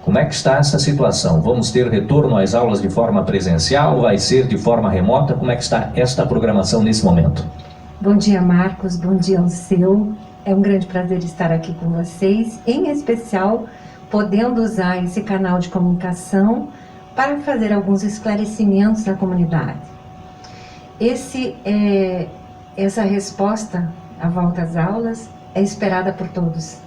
Como é que está essa situação? Vamos ter retorno às aulas de forma presencial? Vai ser de forma remota? Como é que está esta programação nesse momento? Bom dia, Marcos. Bom dia ao seu. É um grande prazer estar aqui com vocês, em especial podendo usar esse canal de comunicação para fazer alguns esclarecimentos à comunidade. Essa resposta à volta às aulas é esperada por todos.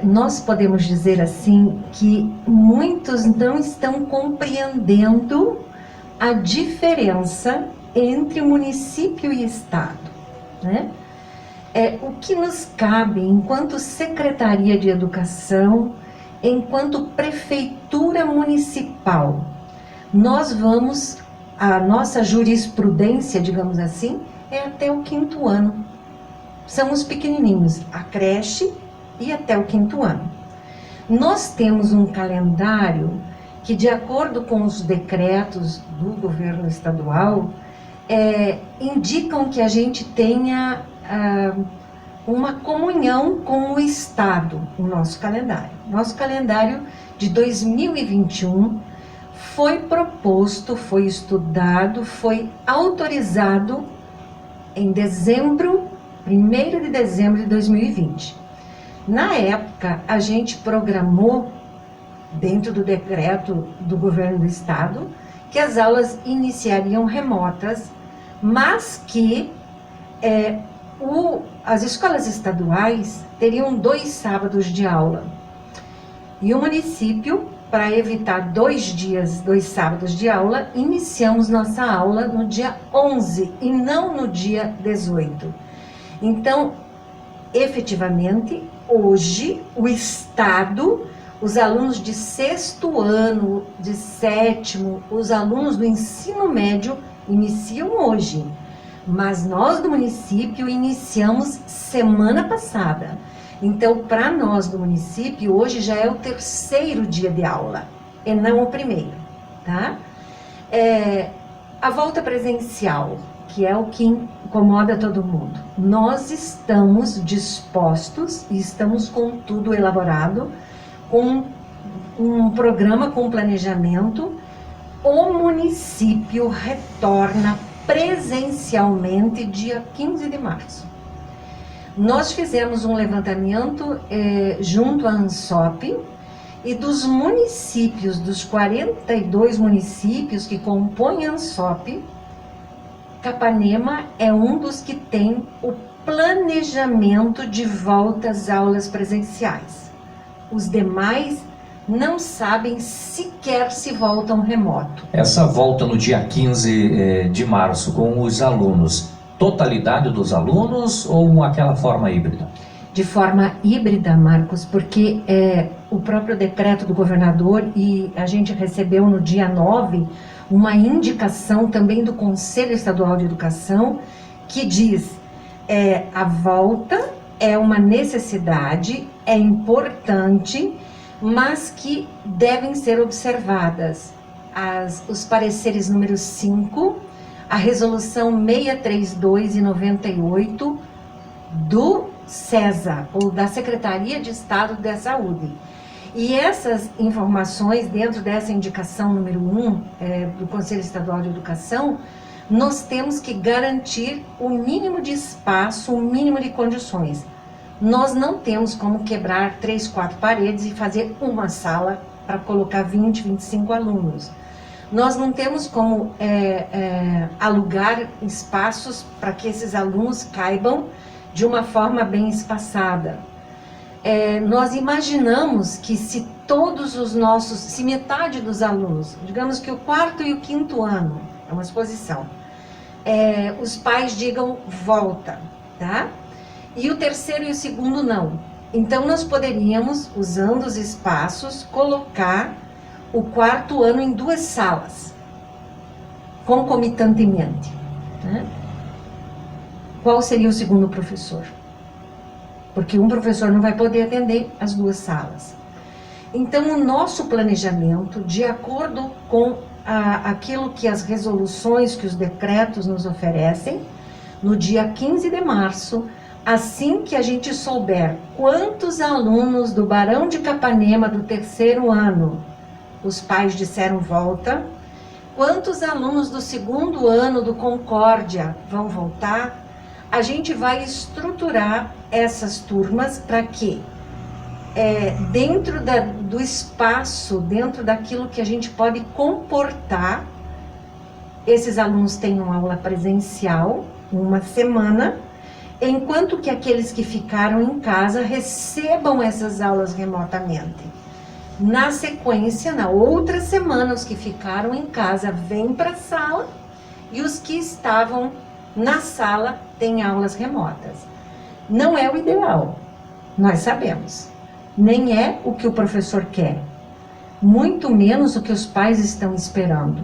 Nós podemos dizer assim que muitos não estão compreendendo a diferença entre município e estado, né? O que nos cabe enquanto Secretaria de Educação, enquanto Prefeitura Municipal, a nossa jurisprudência, digamos assim, é até o 5º ano. São os pequenininhos, a creche e até o 5º ano. Nós temos um calendário que, de acordo com os decretos do governo estadual, indicam que a gente tenha uma comunhão com o Estado, o nosso calendário. Nosso calendário de 2021 foi proposto, foi estudado, foi autorizado em 1º de dezembro de 2020. Na época, a gente programou, dentro do decreto do governo do Estado, que as aulas iniciariam remotas, mas que as escolas estaduais teriam 2 sábados de aula. E o município, para evitar 2 sábados de aula, iniciamos nossa aula no dia 11 e não no dia 18. Então, efetivamente, hoje, o Estado, os alunos de 6º ano, de 7º, os alunos do ensino médio iniciam hoje. Mas nós do município iniciamos semana passada. Então, para nós do município, hoje já é o 3º dia de aula, e não o 1º, tá? A volta presencial, que é o que incomoda todo mundo. Nós estamos dispostos e estamos com tudo elaborado, com um programa com planejamento. O município retorna presencialmente dia 15 de março. Nós fizemos um levantamento junto à ANSOP, e dos municípios, dos 42 municípios que compõem a ANSOP, Capanema é um dos que tem o planejamento de volta às aulas presenciais. Os demais não sabem sequer se voltam remoto. Essa volta no dia 15 de março com os alunos, totalidade dos alunos ou aquela forma híbrida? De forma híbrida, Marcos, porque o próprio decreto do governador, e a gente recebeu no dia 9 uma indicação também do Conselho Estadual de Educação, que diz a volta é uma necessidade, é importante, mas que devem ser observadas os pareceres número 5, a resolução 632 e 98 do CESA, ou da Secretaria de Estado da Saúde. E essas informações, dentro dessa indicação número 1 do Conselho Estadual de Educação, nós temos que garantir o mínimo de espaço, o mínimo de condições. Nós não temos como quebrar 3, 4 paredes e fazer uma sala para colocar 20, 25 alunos. Nós não temos como alugar espaços para que esses alunos caibam de uma forma bem espaçada. Nós imaginamos que se metade dos alunos, digamos que o 4º e o 5º ano, é uma exposição, os pais digam volta, tá? E o 3º e o 2º não. Então nós poderíamos, usando os espaços, colocar o 4º ano em 2 salas, concomitantemente, né? Qual seria o 2º professor? Porque um professor não vai poder atender as 2 salas. Então, o nosso planejamento, de acordo com aquilo que as resoluções, que os decretos nos oferecem, no dia 15 de março, assim que a gente souber quantos alunos do Barão de Capanema do 3º ano, os pais disseram volta, quantos alunos do 2º ano do Concórdia vão voltar, a gente vai estruturar essas turmas para que, dentro do espaço, dentro daquilo que a gente pode comportar, esses alunos tenham aula presencial, uma semana, enquanto que aqueles que ficaram em casa recebam essas aulas remotamente. Na sequência, na outra semana, os que ficaram em casa vêm para a sala e os que estavam na sala têm aulas remotas. Não é o ideal, nós sabemos. Nem é o que o professor quer, muito menos o que os pais estão esperando.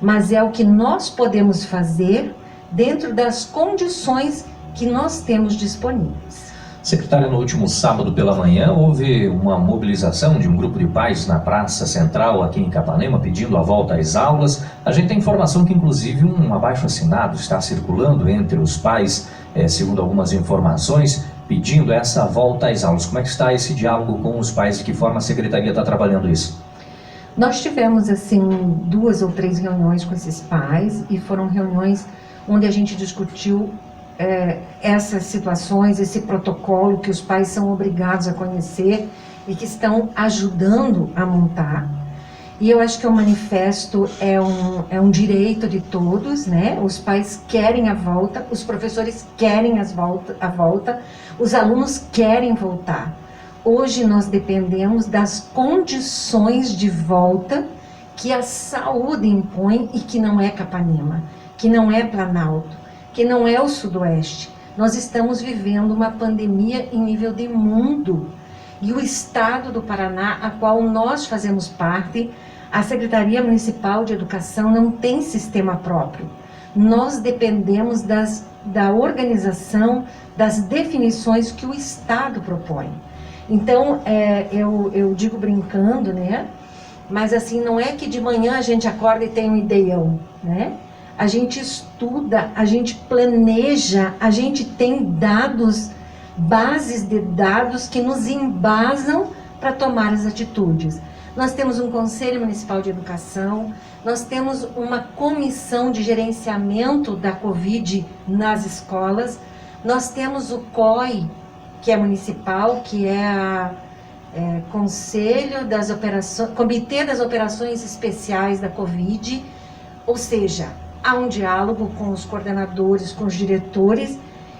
Mas é o que nós podemos fazer dentro das condições que nós temos disponíveis. Secretária, no último sábado pela manhã houve uma mobilização de um grupo de pais na Praça Central aqui em Capanema pedindo a volta às aulas. A gente tem informação que inclusive um abaixo-assinado está circulando entre os pais, segundo algumas informações, pedindo essa volta às aulas. Como é que está esse diálogo com os pais? De que forma a Secretaria está trabalhando isso? Nós tivemos, assim, 2 ou 3 reuniões com esses pais e foram reuniões onde a gente discutiu essas situações, esse protocolo que os pais são obrigados a conhecer e que estão ajudando a montar. E eu acho que o manifesto é um direito de todos, né? Os pais querem a volta, os professores querem a volta, os alunos querem voltar. Hoje nós dependemos das condições de volta que a saúde impõe e que não é Capanema, que não é Planalto, que não é o Sudoeste. Nós estamos vivendo uma pandemia em nível de mundo. E o Estado do Paraná, a qual nós fazemos parte, a Secretaria Municipal de Educação não tem sistema próprio. Nós dependemos da organização, das definições que o Estado propõe. Então, eu digo brincando, né? Mas assim, não é que de manhã a gente acorda e tem um ideião, né? A gente estuda, a gente planeja, a gente tem dados, bases de dados que nos embasam para tomar as atitudes. Nós temos um Conselho Municipal de Educação, nós temos uma comissão de gerenciamento da Covid nas escolas, nós temos o COI, que é municipal, que é Conselho das Operações, Comitê das Operações Especiais da Covid, ou seja, há um diálogo com os coordenadores, com os diretores,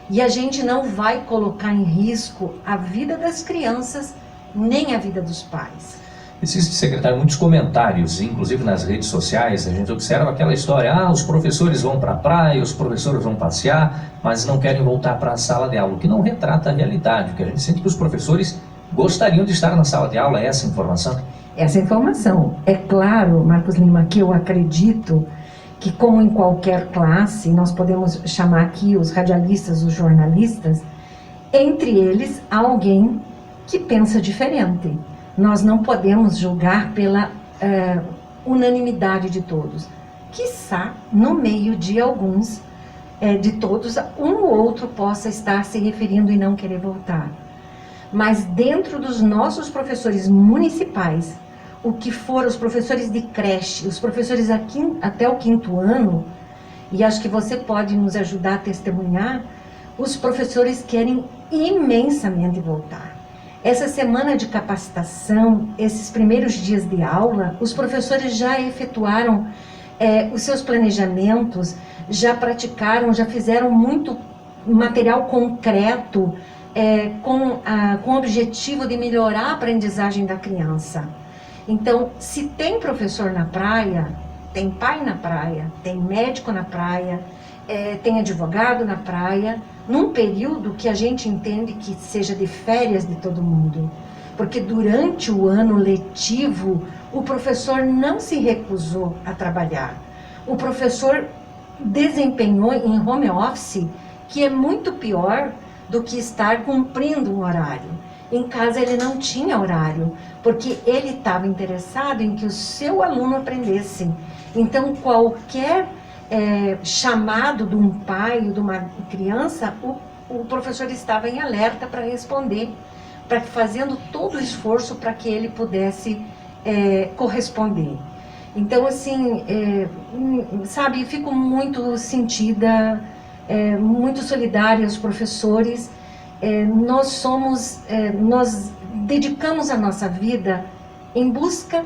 e a gente não vai colocar em risco a vida das crianças, nem a vida dos pais. Existe, secretário, muitos comentários, inclusive nas redes sociais, a gente observa aquela história, os professores vão para a praia, os professores vão passear, mas não querem voltar para a sala de aula, o que não retrata a realidade, o que a gente sente que os professores gostariam de estar na sala de aula, é essa informação? Essa informação. É claro, Marcos Lima, que eu acredito que, como em qualquer classe, nós podemos chamar aqui os radialistas, os jornalistas, entre eles há alguém que pensa diferente. Nós não podemos julgar pela unanimidade de todos. Quiçá, no meio de alguns, de todos, um ou outro possa estar se referindo e não querer voltar. Mas dentro dos nossos professores municipais, o que for os professores de creche, os professores aqui, até o 5º ano, e acho que você pode nos ajudar a testemunhar, os professores querem imensamente voltar. Essa semana de capacitação, esses primeiros dias de aula, os professores já efetuaram os seus planejamentos, já praticaram, já fizeram muito material concreto, com o objetivo de melhorar a aprendizagem da criança. Então, se tem professor na praia, tem pai na praia, tem médico na praia, tem advogado na praia, num período que a gente entende que seja de férias de todo mundo. Porque durante o ano letivo, o professor não se recusou a trabalhar. O professor desempenhou em home office, que é muito pior do que estar cumprindo um horário. Em casa ele não tinha horário, porque ele estava interessado em que o seu aluno aprendesse. Então, qualquer chamado de um pai ou de uma criança, o professor estava em alerta para responder, fazendo todo o esforço para que ele pudesse corresponder. Então, assim, sabe, fico muito sentida, muito solidária aos professores. Nós dedicamos a nossa vida em busca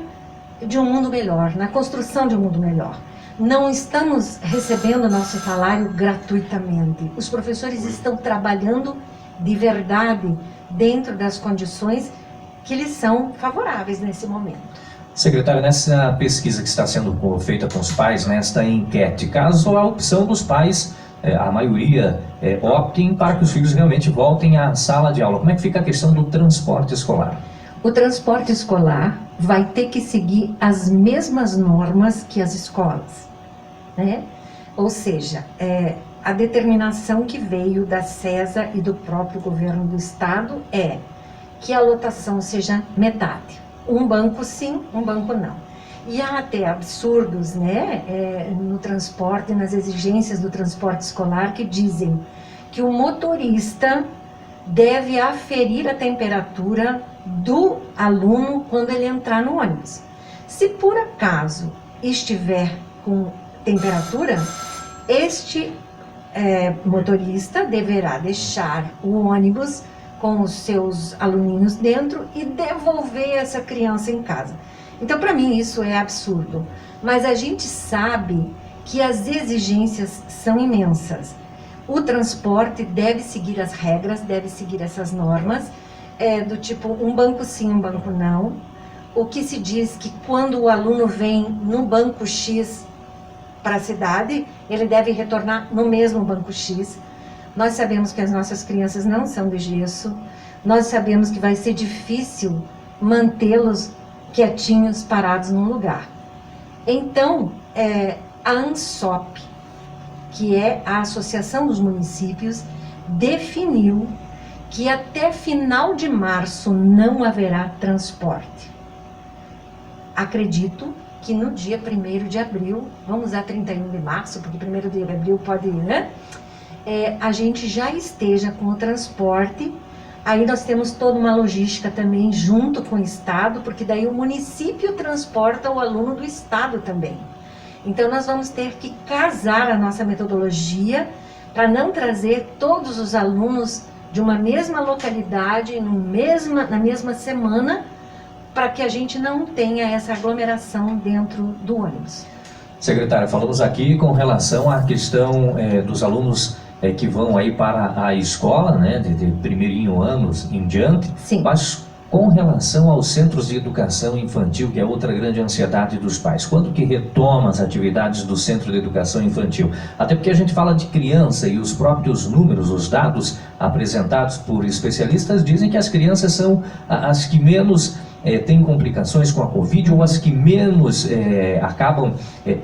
de um mundo melhor, na construção de um mundo melhor. Não estamos recebendo nosso salário gratuitamente. Os professores estão trabalhando de verdade dentro das condições que lhes são favoráveis nesse momento. Secretária, nessa pesquisa que está sendo feita com os pais, nesta enquete, caso a opção dos pais, a maioria optem para que os filhos realmente voltem à sala de aula, como é que fica a questão do transporte escolar? O transporte escolar vai ter que seguir as mesmas normas que as escolas, né? Ou seja, a determinação que veio da CESA e do próprio governo do estado é que a lotação seja metade. Um banco sim, um banco não. E há até absurdos, né, no transporte, nas exigências do transporte escolar, que dizem que o motorista deve aferir a temperatura do aluno quando ele entrar no ônibus. Se por acaso estiver com temperatura, este motorista deverá deixar o ônibus com os seus aluninhos dentro e devolver essa criança em casa. Então, para mim, isso é absurdo. Mas a gente sabe que as exigências são imensas. O transporte deve seguir as regras, deve seguir essas normas, do tipo um banco sim, um banco não. O que se diz que quando o aluno vem no banco X para a cidade, ele deve retornar no mesmo banco X. Nós sabemos que as nossas crianças não são de gesso, nós sabemos que vai ser difícil mantê-los quietinhos, parados num lugar. Então, a ANSOP, que é a Associação dos Municípios, definiu que até final de março não haverá transporte. Acredito que no dia 1º de abril, vamos a 31 de março, porque 1º de abril pode ir, né? A gente já esteja com o transporte. Aí nós temos toda uma logística também junto com o estado, porque daí o município transporta o aluno do estado também. Então nós vamos ter que casar a nossa metodologia para não trazer todos os alunos de uma mesma localidade na mesma semana, para que a gente não tenha essa aglomeração dentro do ônibus. Secretária, falamos aqui com relação à questão dos alunos que vão aí para a escola, né, de primeirinho anos em diante. Sim. Mas com relação aos centros de educação infantil, que é outra grande ansiedade dos pais, quando que retoma as atividades do centro de educação infantil? Até porque a gente fala de criança e os próprios números, os dados apresentados por especialistas dizem que as crianças são as que menos têm complicações com a Covid, ou as que menos acabam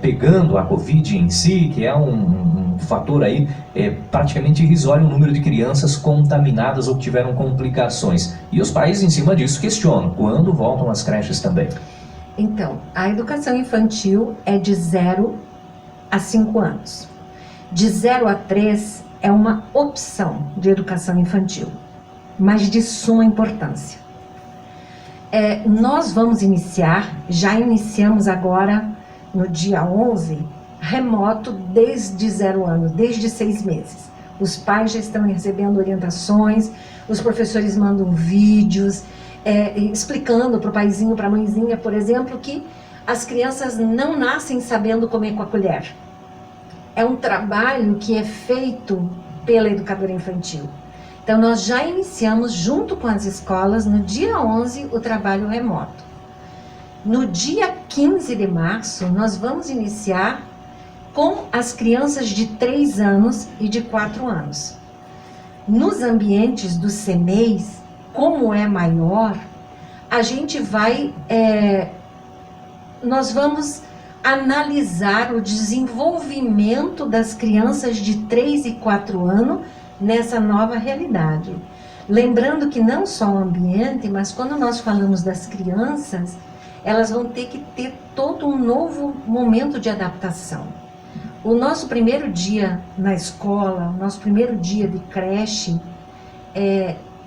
pegando a Covid em si, que é um fator aí praticamente irrisório, o número de crianças contaminadas ou que tiveram complicações. E os pais, em cima disso, questionam quando voltam às creches também. Então, a educação infantil é de 0 a 5 anos. De 0 a 3 é uma opção de educação infantil, mas de suma importância. Nós vamos já iniciamos agora, no dia 11, remoto desde 0 anos, desde 6 meses. Os pais já estão recebendo orientações, os professores mandam vídeos, explicando para o paizinho, para a mãezinha, por exemplo, que as crianças não nascem sabendo comer com a colher. É um trabalho que é feito pela educadora infantil. Então, nós já iniciamos, junto com as escolas, no dia 11, o trabalho remoto. No dia 15 de março, nós vamos iniciar com as crianças de 3 anos e de 4 anos. Nos ambientes do CEMEIs, como é maior, a gente nós vamos analisar o desenvolvimento das crianças de 3 e 4 anos nessa nova realidade. Lembrando que não só o ambiente, mas quando nós falamos das crianças, elas vão ter que ter todo um novo momento de adaptação. O nosso primeiro dia na escola, o nosso primeiro dia de creche,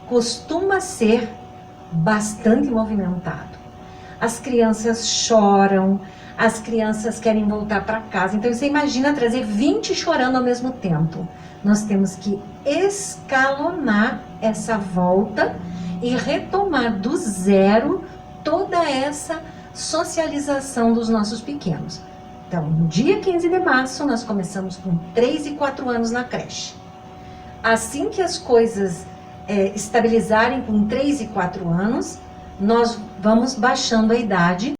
costuma ser bastante movimentado. As crianças choram, as crianças querem voltar para casa. Então você imagina trazer 20 chorando ao mesmo tempo. Nós temos que escalonar essa volta e retomar do zero toda essa socialização dos nossos pequenos. Então, no dia 15 de março, nós começamos com 3 e 4 anos na creche. Assim que as coisas estabilizarem com 3 e 4 anos, nós vamos baixando a idade